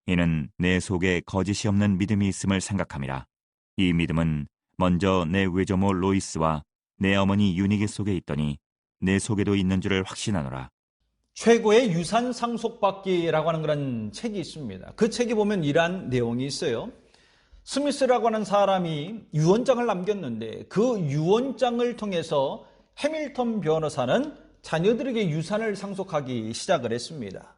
이는 내 속에 거짓이 없는 믿음이 있음을 생각함이라. 이 믿음은 먼저 내 외조모 로이스와 내 어머니 유니게 속에 있더니 내 속에도 있는 줄을 확신하노라. 최고의 유산 상속받기라고 하는 그런 책이 있습니다. 그 책에 보면 이러한 내용이 있어요. 스미스라고 하는 사람이 유언장을 남겼는데 그 유언장을 통해서 해밀턴 변호사는 자녀들에게 유산을 상속하기 시작을 했습니다.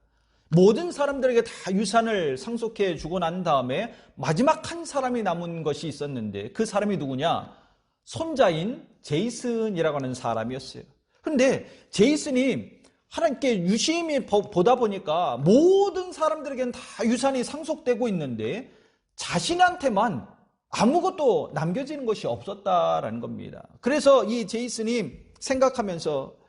모든 사람들에게 다 유산을 상속해 주고 난 다음에 마지막 한 사람이 남은 것이 있었는데 그 사람이 누구냐? 손자인 제이슨이라고 하는 사람이었어요. 그런데 제이슨이 하나님께 유심히 보다 보니까 모든 사람들에게는 다 유산이 상속되고 있는데 자신한테만 아무것도 남겨지는 것이 없었다라는 겁니다. 그래서 이 제이슨이 생각하면서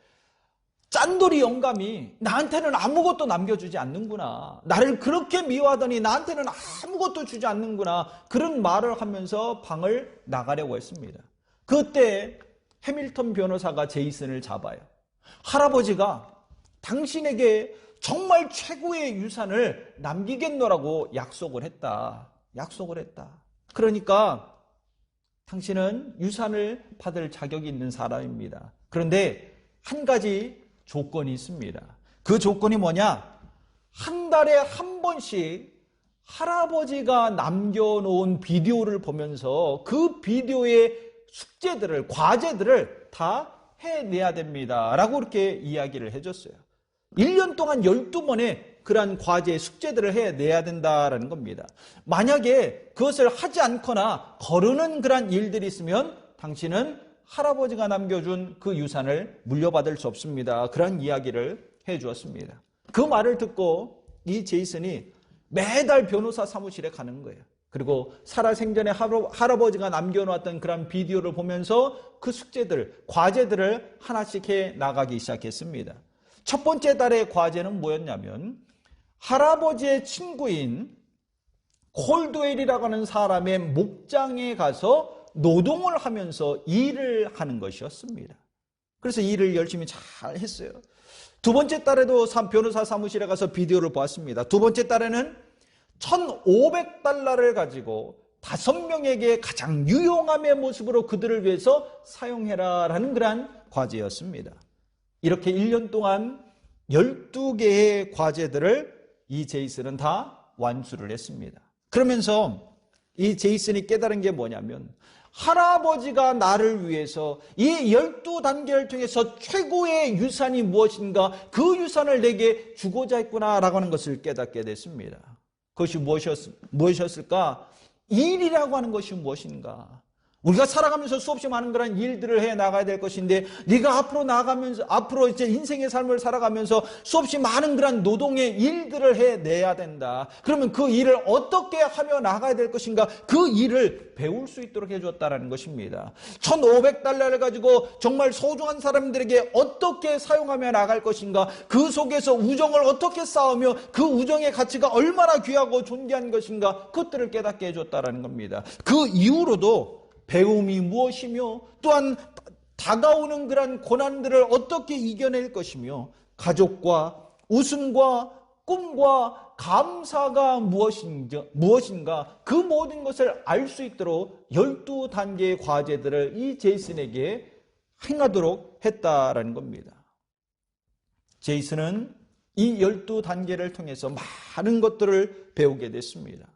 짠돌이 영감이 나한테는 아무것도 남겨주지 않는구나. 나를 그렇게 미워하더니 나한테는 아무것도 주지 않는구나. 그런 말을 하면서 방을 나가려고 했습니다. 그때 해밀턴 변호사가 제이슨을 잡아요. 할아버지가 당신에게 정말 최고의 유산을 남기겠노라고 약속을 했다. 그러니까 당신은 유산을 받을 자격이 있는 사람입니다. 그런데 한 가지 조건이 있습니다. 그 조건이 뭐냐? 한 달에 한 번씩 할아버지가 남겨놓은 비디오를 보면서 그 비디오의 숙제들을, 과제들을 다 해내야 됩니다. 라고 이렇게 이야기를 해줬어요. 1년 동안 12번의 그러한 과제, 숙제들을 해내야 된다라는 겁니다. 만약에 그것을 하지 않거나 거르는 그러한 일들이 있으면 당신은 할아버지가 남겨준 그 유산을 물려받을 수 없습니다. 그런 이야기를 해주었습니다. 그 말을 듣고 이 제이슨이 매달 변호사 사무실에 가는 거예요. 그리고 살아생전에 할아버지가 남겨놓았던 그런 비디오를 보면서 그 숙제들, 과제들을 하나씩 해 나가기 시작했습니다. 첫 번째 달의 과제는 뭐였냐면 할아버지의 친구인 콜드웰이라고 하는 사람의 목장에 가서 노동을 하면서 일을 하는 것이었습니다. 그래서 일을 열심히 잘 했어요. 두 번째 달에도 변호사 사무실에 가서 비디오를 보았습니다. 두 번째 달에는 $1,500를 가지고 5명에게 가장 유용함의 모습으로 그들을 위해서 사용해라라는 그러한 과제였습니다. 이렇게 1년 동안 12개의 과제들을 이 제이슨은 다 완수를 했습니다. 그러면서 이 제이슨이 깨달은 게 뭐냐면 할아버지가 나를 위해서 이 12단계를 통해서 최고의 유산이 무엇인가, 그 유산을 내게 주고자 했구나라고 하는 것을 깨닫게 됐습니다. 그것이 무엇이었을까? 일이라고 하는 것이 무엇인가? 우리가 살아가면서 수없이 많은 그런 일들을 해 나가야 될 것인데, 네가 앞으로 나가면서, 앞으로 이제 인생의 삶을 살아가면서 수없이 많은 그런 노동의 일들을 해내야 된다. 그러면 그 일을 어떻게 하며 나가야 될 것인가? 그 일을 배울 수 있도록 해줬다는 것입니다. $1,500를 가지고 정말 소중한 사람들에게 어떻게 사용하며 나갈 것인가? 그 속에서 우정을 어떻게 쌓으며 그 우정의 가치가 얼마나 귀하고 존귀한 것인가? 그것들을 깨닫게 해줬다는 겁니다. 그 이후로도 배움이 무엇이며 또한 다가오는 그런 고난들을 어떻게 이겨낼 것이며 가족과 웃음과 꿈과 감사가 무엇인가 그 모든 것을 알 수 있도록 12단계의 과제들을 이 제이슨에게 행하도록 했다라는 겁니다. 제이슨은 이 12단계를 통해서 많은 것들을 배우게 됐습니다.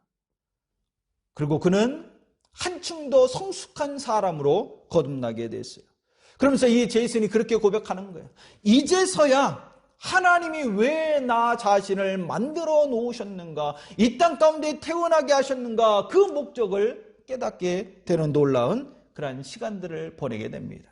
그리고 그는 한층 더 성숙한 사람으로 거듭나게 됐어요. 그러면서 이 제이슨이 그렇게 고백하는 거예요. 이제서야 하나님이 왜 나 자신을 만들어 놓으셨는가, 이 땅 가운데 태어나게 하셨는가, 그 목적을 깨닫게 되는 놀라운 그러한 시간들을 보내게 됩니다.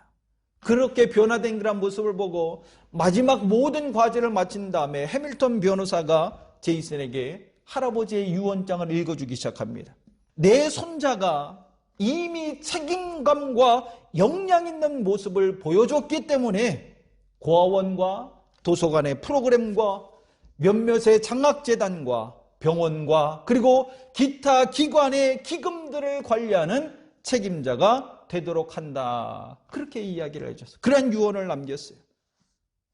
그렇게 변화된 그런 모습을 보고 마지막 모든 과제를 마친 다음에 해밀턴 변호사가 제이슨에게 할아버지의 유언장을 읽어주기 시작합니다. 내 손자가 이미 책임감과 역량 있는 모습을 보여줬기 때문에 고아원과 도서관의 프로그램과 몇몇의 장학재단과 병원과 그리고 기타 기관의 기금들을 관리하는 책임자가 되도록 한다. 그렇게 이야기를 해줬어요. 그런 유언을 남겼어요.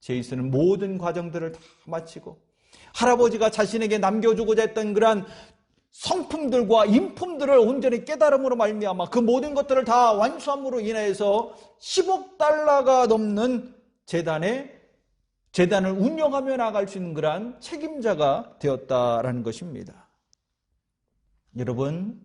제이슨은 모든 과정들을 다 마치고 할아버지가 자신에게 남겨주고자 했던 그러한 성품들과 인품들을 온전히 깨달음으로 말미암아 그 모든 것들을 다 완수함으로 인해서 10억 달러가 넘는 재단을 운영하며 나갈 수 있는 그러한 책임자가 되었다라는 것입니다. 여러분,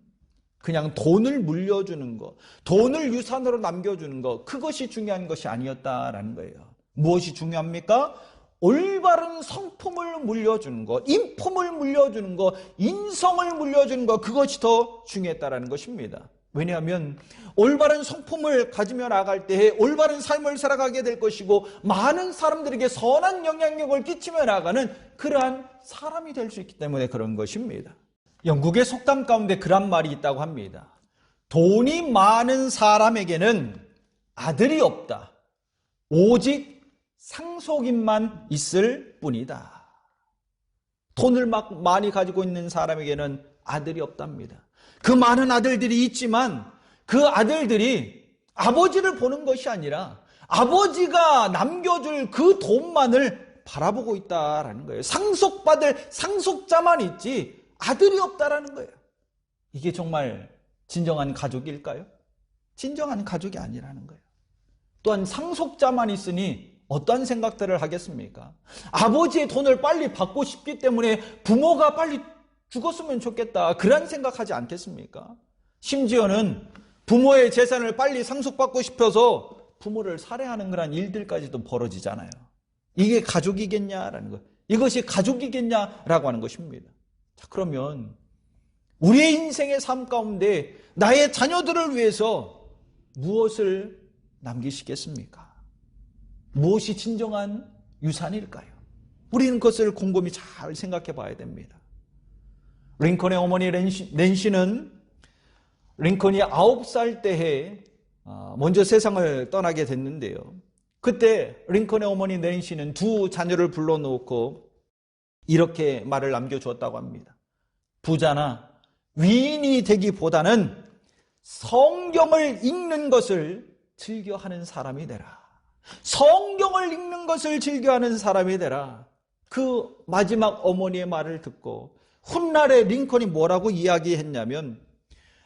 그냥 돈을 물려주는 것, 돈을 유산으로 남겨주는 것, 그것이 중요한 것이 아니었다라는 거예요. 무엇이 중요합니까? 올바른 성품을 물려주는 것, 인품을 물려주는 것, 인성을 물려주는 것, 그것이 더 중요했다라는 것입니다. 왜냐하면 올바른 성품을 가지며 나갈 때에 올바른 삶을 살아가게 될 것이고 많은 사람들에게 선한 영향력을 끼치며 나가는 그러한 사람이 될 수 있기 때문에 그런 것입니다. 영국의 속담 가운데 그런 말이 있다고 합니다. 돈이 많은 사람에게는 아들이 없다. 오직 상속인만 있을 뿐이다. 돈을 막 많이 가지고 있는 사람에게는 아들이 없답니다. 그 많은 아들들이 있지만 그 아들들이 아버지를 보는 것이 아니라 아버지가 남겨줄 그 돈만을 바라보고 있다라는 거예요. 상속받을 상속자만 있지 아들이 없다라는 거예요. 이게 정말 진정한 가족일까요? 진정한 가족이 아니라는 거예요. 또한 상속자만 있으니 어떠한 생각들을 하겠습니까? 아버지의 돈을 빨리 받고 싶기 때문에 부모가 빨리 죽었으면 좋겠다. 그런 생각하지 않겠습니까? 심지어는 부모의 재산을 빨리 상속받고 싶어서 부모를 살해하는 그런 일들까지도 벌어지잖아요. 이게 가족이겠냐라는 것. 이것이 가족이겠냐라고 하는 것입니다. 자, 그러면 우리의 인생의 삶 가운데 나의 자녀들을 위해서 무엇을 남기시겠습니까? 무엇이 진정한 유산일까요? 우리는 그것을 곰곰이 잘 생각해 봐야 됩니다. 링컨의 어머니 낸시는 링컨이 9살 때에 먼저 세상을 떠나게 됐는데요. 그때 링컨의 어머니 낸시는 두 자녀를 불러놓고 이렇게 말을 남겨주었다고 합니다. 부자나 위인이 되기보다는 성경을 읽는 것을 즐겨하는 사람이 되라. 성경을 읽는 것을 즐겨하는 사람이 되라. 그 마지막 어머니의 말을 듣고 훗날에 링컨이 뭐라고 이야기했냐면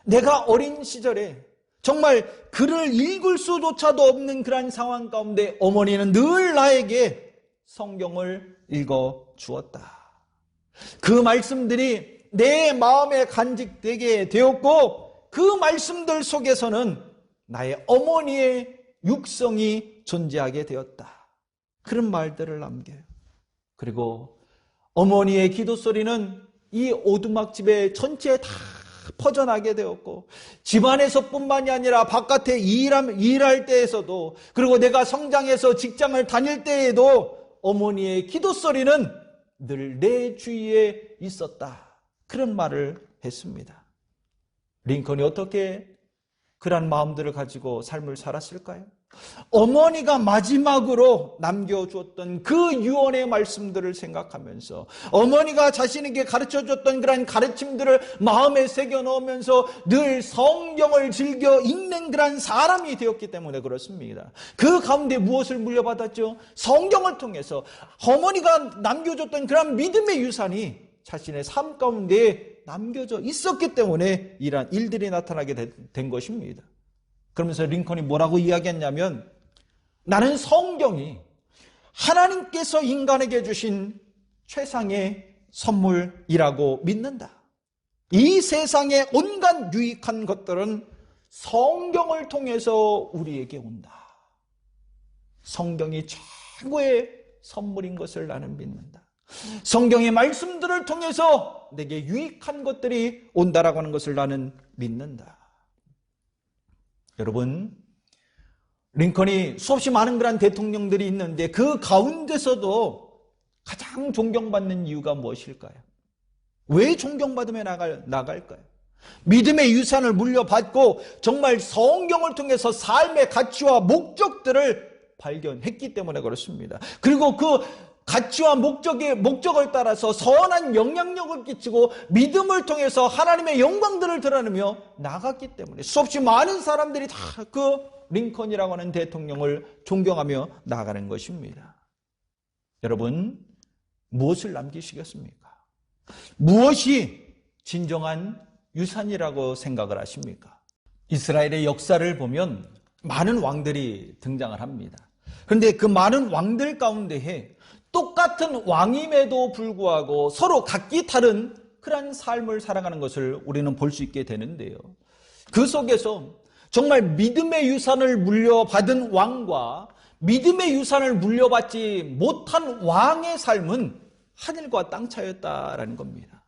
내가 어린 시절에 정말 글을 읽을 수조차도 없는 그런 상황 가운데 어머니는 늘 나에게 성경을 읽어 주었다. 그 말씀들이 내 마음에 간직되게 되었고 그 말씀들 속에서는 나의 어머니의 육성이 존재하게 되었다. 그런 말들을 남겨요. 그리고 어머니의 기도 소리는 이 오두막집에 전체에 다 퍼져나게 되었고 집안에서뿐만이 아니라 바깥에 일할 때에서도 그리고 내가 성장해서 직장을 다닐 때에도 어머니의 기도 소리는 늘 내 주위에 있었다. 그런 말을 했습니다. 링컨이 어떻게 그런 마음들을 가지고 삶을 살았을까요? 어머니가 마지막으로 남겨주었던 그 유언의 말씀들을 생각하면서 어머니가 자신에게 가르쳐줬던 그런 가르침들을 마음에 새겨 넣으면서 늘 성경을 즐겨 읽는 그런 사람이 되었기 때문에 그렇습니다. 그 가운데 무엇을 물려받았죠? 성경을 통해서 어머니가 남겨줬던 그런 믿음의 유산이 자신의 삶 가운데 남겨져 있었기 때문에 이러한 일들이 나타나게 된 것입니다. 그러면서 링컨이 뭐라고 이야기했냐면 나는 성경이 하나님께서 인간에게 주신 최상의 선물이라고 믿는다. 이 세상의 온갖 유익한 것들은 성경을 통해서 우리에게 온다. 성경이 최고의 선물인 것을 나는 믿는다. 성경의 말씀들을 통해서 내게 유익한 것들이 온다라고 하는 것을 나는 믿는다. 여러분, 링컨이 수없이 많은 그런 대통령들이 있는데 그 가운데서도 가장 존경받는 이유가 무엇일까요? 왜 존경받으며 나갈까요? 믿음의 유산을 물려받고 정말 성경을 통해서 삶의 가치와 목적들을 발견했기 때문에 그렇습니다. 그리고 그 가치와 목적을 따라서 선한 영향력을 끼치고 믿음을 통해서 하나님의 영광들을 드러내며 나갔기 때문에 수없이 많은 사람들이 다 그 링컨이라고 하는 대통령을 존경하며 나가는 것입니다. 여러분, 무엇을 남기시겠습니까? 무엇이 진정한 유산이라고 생각을 하십니까? 이스라엘의 역사를 보면 많은 왕들이 등장을 합니다. 그런데 그 많은 왕들 가운데에 똑같은 왕임에도 불구하고 서로 각기 다른 그런 삶을 살아가는 것을 우리는 볼 수 있게 되는데요. 그 속에서 정말 믿음의 유산을 물려받은 왕과 믿음의 유산을 물려받지 못한 왕의 삶은 하늘과 땅 차이였다라는 겁니다.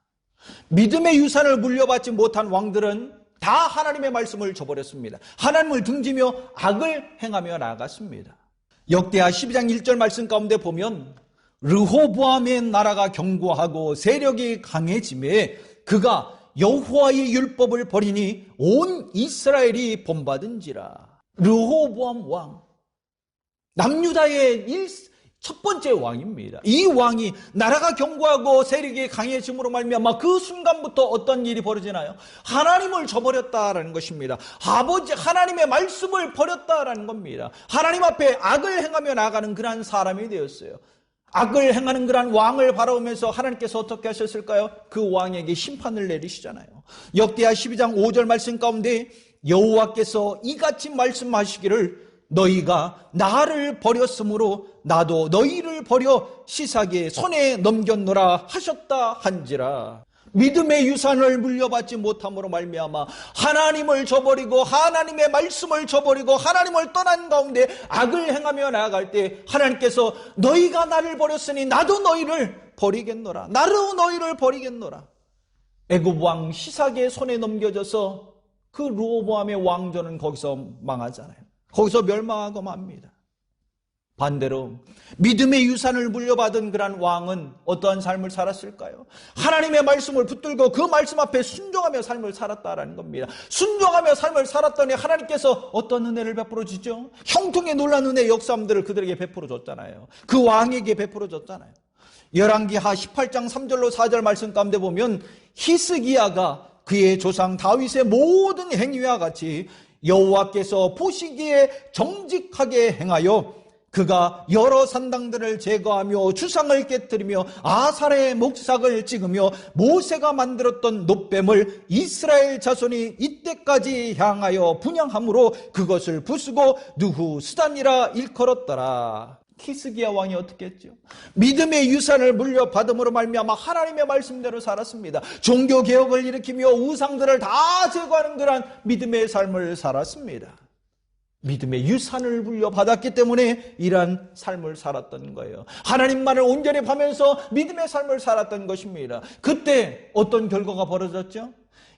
믿음의 유산을 물려받지 못한 왕들은 다 하나님의 말씀을 저버렸습니다. 하나님을 등지며 악을 행하며 나아갔습니다. 역대하 12장 1절 말씀 가운데 보면 르호보암의 나라가 견고하고 세력이 강해짐에 그가 여호와의 율법을 버리니 온 이스라엘이 본받은지라. 르호보암 왕, 남유다의 첫 번째 왕입니다. 이 왕이 나라가 견고하고 세력이 강해짐으로 말미암아 그 순간부터 어떤 일이 벌어지나요? 하나님을 저버렸다라는 것입니다. 하나님의 말씀을 버렸다라는 겁니다. 하나님 앞에 악을 행하며 나가는 그러한 사람이 되었어요. 악을 행하는 그러한 왕을 바라보면서 하나님께서 어떻게 하셨을까요? 그 왕에게 심판을 내리시잖아요. 역대하 12장 5절 말씀 가운데 여호와께서 이같이 말씀하시기를 너희가 나를 버렸으므로 나도 너희를 버려 시삭의 손에 넘겼노라 하셨다 한지라. 믿음의 유산을 물려받지 못함으로 말미암아 하나님을 저버리고 하나님의 말씀을 저버리고 하나님을 떠난 가운데 악을 행하며 나아갈 때 하나님께서 너희가 나를 버렸으니 나도 너희를 버리겠노라. 나로 너희를 버리겠노라. 애굽 왕 시삭의 손에 넘겨져서 그 르호보암의 왕조는 거기서 망하잖아요. 거기서 멸망하고 맙니다. 반대로 믿음의 유산을 물려받은 그런 왕은 어떠한 삶을 살았을까요? 하나님의 말씀을 붙들고 그 말씀 앞에 순종하며 삶을 살았다라는 겁니다. 순종하며 삶을 살았더니 하나님께서 어떤 은혜를 베풀어 주죠? 형통의 놀라운 은혜의 역사함들을 그들에게 베풀어 줬잖아요. 그 왕에게 베풀어 줬잖아요. 열왕기하 18장 3절로 4절 말씀 가운데 보면 히스기야가 그의 조상 다윗의 모든 행위와 같이 여호와께서 보시기에 정직하게 행하여 그가 여러 산당들을 제거하며 주상을 깨뜨리며 아사레의 목삭을 찍으며 모세가 만들었던 놋뱀을 이스라엘 자손이 이때까지 향하여 분향함으로 그것을 부수고 느후스단이라 일컬었더라. 히스기야 왕이 어떻게 했죠? 믿음의 유산을 물려받음으로 말미암아 하나님의 말씀대로 살았습니다. 종교개혁을 일으키며 우상들을 다 제거하는 그런 믿음의 삶을 살았습니다. 믿음의 유산을 물려받았기 때문에 이러한 삶을 살았던 거예요. 하나님만을 온전히 하면서 믿음의 삶을 살았던 것입니다. 그때 어떤 결과가 벌어졌죠?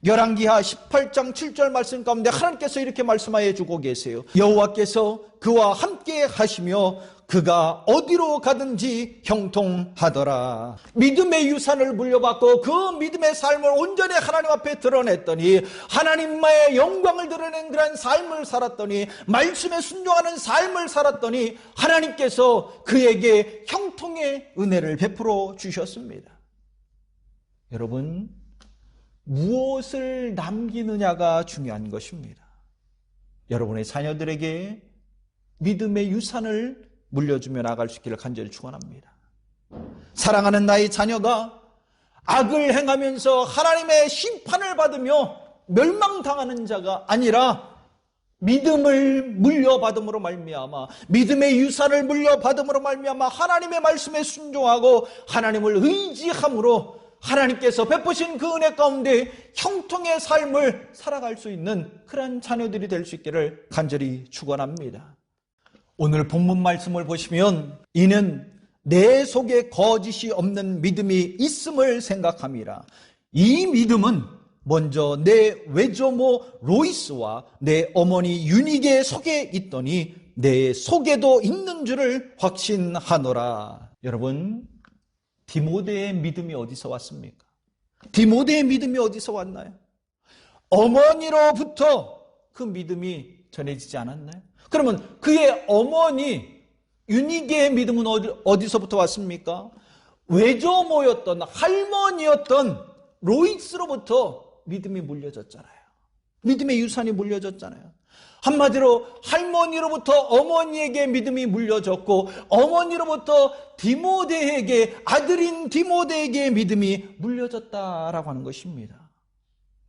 열왕기하 18장 7절 말씀 가운데 하나님께서 이렇게 말씀하여 주고 계세요. 여호와께서 그와 함께 하시며 그가 어디로 가든지 형통하더라. 믿음의 유산을 물려받고 그 믿음의 삶을 온전히 하나님 앞에 드러냈더니 하나님의 영광을 드러낸 그런 삶을 살았더니 말씀에 순종하는 삶을 살았더니 하나님께서 그에게 형통의 은혜를 베풀어 주셨습니다. 여러분, 무엇을 남기느냐가 중요한 것입니다. 여러분의 자녀들에게 믿음의 유산을 물려주며 나갈 수 있기를 간절히 축원합니다. 사랑하는 나의 자녀가 악을 행하면서 하나님의 심판을 받으며 멸망당하는 자가 아니라 믿음을 물려받음으로 말미암아 믿음의 유산을 물려받음으로 말미암아 하나님의 말씀에 순종하고 하나님을 의지함으로 하나님께서 베푸신 그 은혜 가운데 형통의 삶을 살아갈 수 있는 그런 자녀들이 될 수 있기를 간절히 축원합니다. 오늘 본문 말씀을 보시면 이는 내 속에 거짓이 없는 믿음이 있음을 생각함이라. 이 믿음은 먼저 내 외조모 로이스와 내 어머니 유니게 속에 있더니 내 속에도 있는 줄을 확신하노라. 여러분, 디모데의 믿음이 어디서 왔습니까? 디모데의 믿음이 어디서 왔나요? 어머니로부터 그 믿음이 전해지지 않았나요? 그러면 그의 어머니 유니게의 믿음은 어디서부터 왔습니까? 외조모였던 할머니였던 로이스로부터 믿음이 물려졌잖아요. 믿음의 유산이 물려졌잖아요. 한마디로 할머니로부터 어머니에게 믿음이 물려졌고 어머니로부터 디모데에게, 아들인 디모데에게 믿음이 물려졌다라고 하는 것입니다.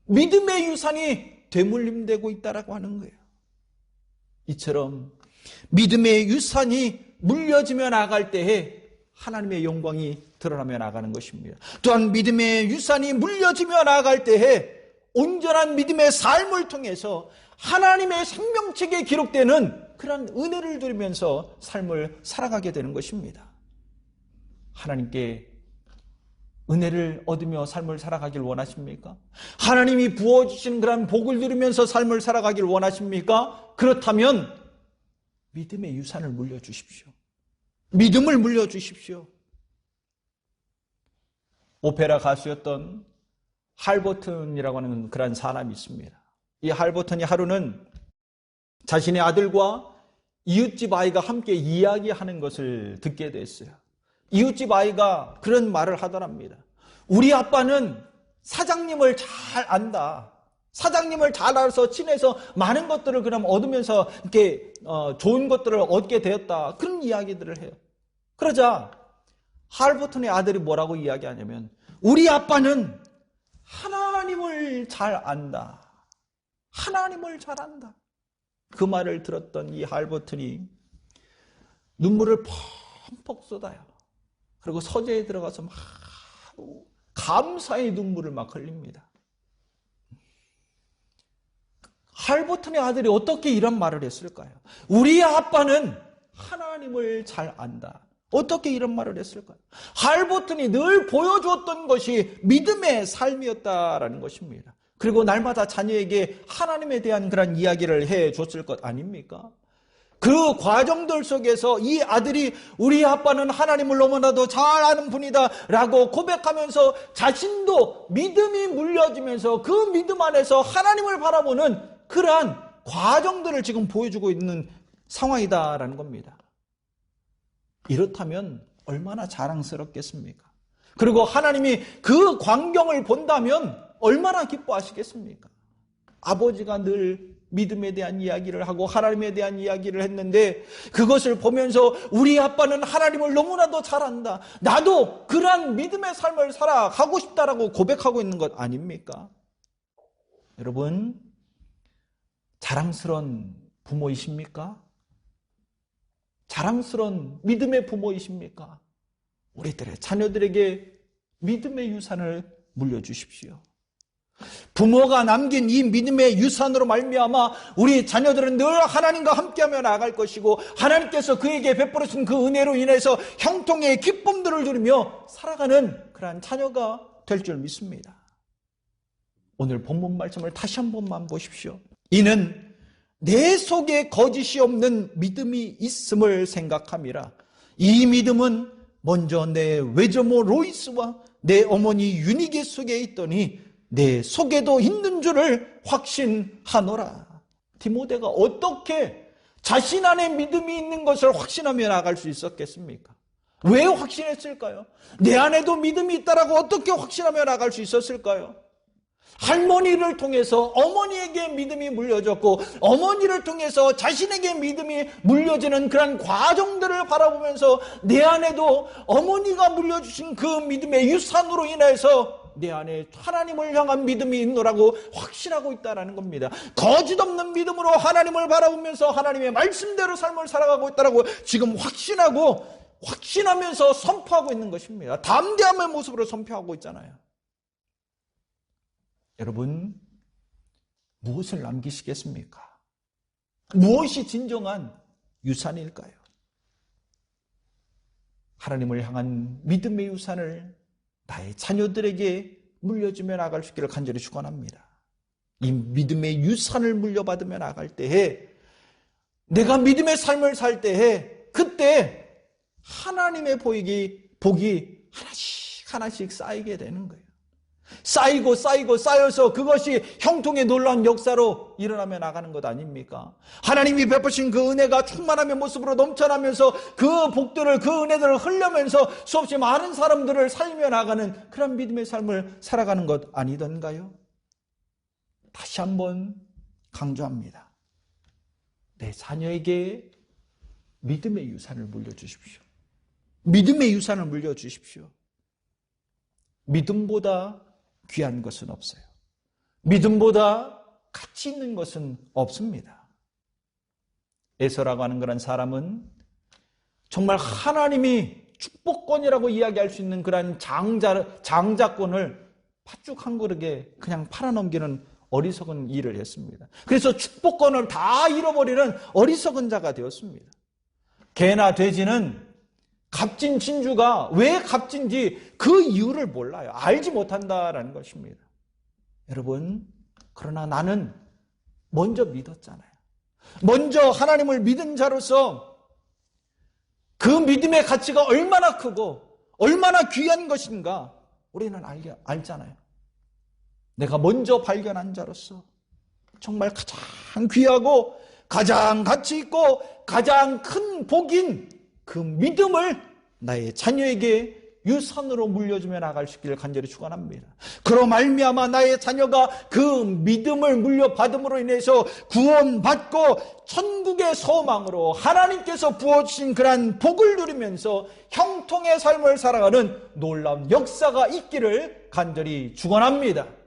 믿음의 유산이 되물림되고 있다라고 하는 거예요. 이처럼 믿음의 유산이 물려지며 나갈 때에 하나님의 영광이 드러나며 나가는 것입니다. 또한 믿음의 유산이 물려지며 나갈 때에 온전한 믿음의 삶을 통해서 하나님의 생명책에 기록되는 그런 은혜를 누리면서 삶을 살아가게 되는 것입니다. 하나님께 은혜를 얻으며 삶을 살아가길 원하십니까? 하나님이 부어주신 그런 복을 누리면서 삶을 살아가길 원하십니까? 그렇다면 믿음의 유산을 물려주십시오. 믿음을 물려주십시오. 오페라 가수였던 할버튼이라고 하는 그런 사람이 있습니다. 이 할버튼이 하루는 자신의 아들과 이웃집 아이가 함께 이야기하는 것을 듣게 됐어요. 이웃집 아이가 그런 말을 하더랍니다. 우리 아빠는 사장님을 잘 안다. 사장님을 잘 알아서 친해서 많은 것들을 그럼 얻으면서 이렇게 좋은 것들을 얻게 되었다. 그런 이야기들을 해요. 그러자 할버튼의 아들이 뭐라고 이야기하냐면 우리 아빠는 하나님을 잘 안다. 하나님을 잘 안다. 그 말을 들었던 이 할버튼이 눈물을 펑펑 쏟아요. 그리고 서재에 들어가서 막 감사의 눈물을 막 흘립니다. 할버튼의 아들이 어떻게 이런 말을 했을까요? 우리 아빠는 하나님을 잘 안다. 어떻게 이런 말을 했을까요? 할버튼이 늘 보여주었던 것이 믿음의 삶이었다라는 것입니다. 그리고 날마다 자녀에게 하나님에 대한 그런 이야기를 해줬을 것 아닙니까? 그 과정들 속에서 이 아들이 우리 아빠는 하나님을 너무나도 잘 아는 분이다 라고 고백하면서 자신도 믿음이 물려지면서 그 믿음 안에서 하나님을 바라보는 그러한 과정들을 지금 보여주고 있는 상황이다라는 겁니다. 이렇다면 얼마나 자랑스럽겠습니까? 그리고 하나님이 그 광경을 본다면 얼마나 기뻐하시겠습니까? 아버지가 늘 믿음에 대한 이야기를 하고 하나님에 대한 이야기를 했는데 그것을 보면서 우리 아빠는 하나님을 너무나도 잘 안다. 나도 그러한 믿음의 삶을 살아가고 싶다라고 고백하고 있는 것 아닙니까? 여러분, 자랑스러운 부모이십니까? 자랑스러운 믿음의 부모이십니까? 우리들의 자녀들에게 믿음의 유산을 물려주십시오. 부모가 남긴 이 믿음의 유산으로 말미암아 우리 자녀들은 늘 하나님과 함께하며 나아갈 것이고 하나님께서 그에게 베풀어준 그 은혜로 인해서 형통의 기쁨들을 누리며 살아가는 그러한 자녀가 될 줄 믿습니다. 오늘 본문 말씀을 다시 한 번만 보십시오. 이는 내 속에 거짓이 없는 믿음이 있음을 생각함이라. 이 믿음은 먼저 내 외조모 로이스와 내 어머니 유니게 속에 있더니 내 속에도 있는 줄을 확신하노라. 디모데가 어떻게 자신 안에 믿음이 있는 것을 확신하며 나아갈 수 있었겠습니까? 왜 확신했을까요? 내 안에도 믿음이 있다라고 어떻게 확신하며 나아갈 수 있었을까요? 할머니를 통해서 어머니에게 믿음이 물려졌고 어머니를 통해서 자신에게 믿음이 물려지는 그런 과정들을 바라보면서 내 안에도 어머니가 물려주신 그 믿음의 유산으로 인해서 내 안에 하나님을 향한 믿음이 있노라고 확신하고 있다는 겁니다. 거짓 없는 믿음으로 하나님을 바라보면서 하나님의 말씀대로 삶을 살아가고 있다고 지금 확신하면서 선포하고 있는 것입니다. 담대함의 모습으로 선포하고 있잖아요. 여러분, 무엇을 남기시겠습니까? 무엇이 진정한 유산일까요? 하나님을 향한 믿음의 유산을 나의 자녀들에게 물려주며 나아갈 수 있기를 간절히 축원합니다. 이 믿음의 유산을 물려받으며 나아갈 때에 내가 믿음의 삶을 살 때에 그때 하나님의 복이 하나씩 쌓이게 되는 거예요. 쌓이고 쌓여서 그것이 형통의 놀라운 역사로 일어나며 나가는 것 아닙니까? 하나님이 베푸신 그 은혜가 충만함의 모습으로 넘쳐나면서 그 복들을, 그 은혜들을 흘려면서 수없이 많은 사람들을 살며 나가는 그런 믿음의 삶을 살아가는 것 아니던가요? 다시 한번 강조합니다. 내 자녀에게 믿음의 유산을 물려주십시오. 믿음의 유산을 물려주십시오. 믿음보다 귀한 것은 없어요. 믿음보다 가치 있는 것은 없습니다. 에서라고 하는 그런 사람은 정말 하나님이 축복권이라고 이야기할 수 있는 그런 장자권을 팥죽 한 그릇에 그냥 팔아넘기는 어리석은 일을 했습니다. 그래서 축복권을 다 잃어버리는 어리석은 자가 되었습니다. 개나 돼지는 값진 진주가 왜 값진지 그 이유를 몰라요. 알지 못한다라는 것입니다. 여러분, 그러나 나는 먼저 믿었잖아요. 먼저 하나님을 믿은 자로서 그 믿음의 가치가 얼마나 크고 얼마나 귀한 것인가 우리는 알잖아요. 내가 먼저 발견한 자로서 정말 가장 귀하고 가장 가치 있고 가장 큰 복인 그 믿음을 나의 자녀에게 유산으로 물려주며 나갈 수 있기를 간절히 축원합니다. 그로 말미암아 나의 자녀가 그 믿음을 물려받음으로 인해서 구원받고 천국의 소망으로 하나님께서 부어주신 그러한 복을 누리면서 형통의 삶을 살아가는 놀라운 역사가 있기를 간절히 축원합니다.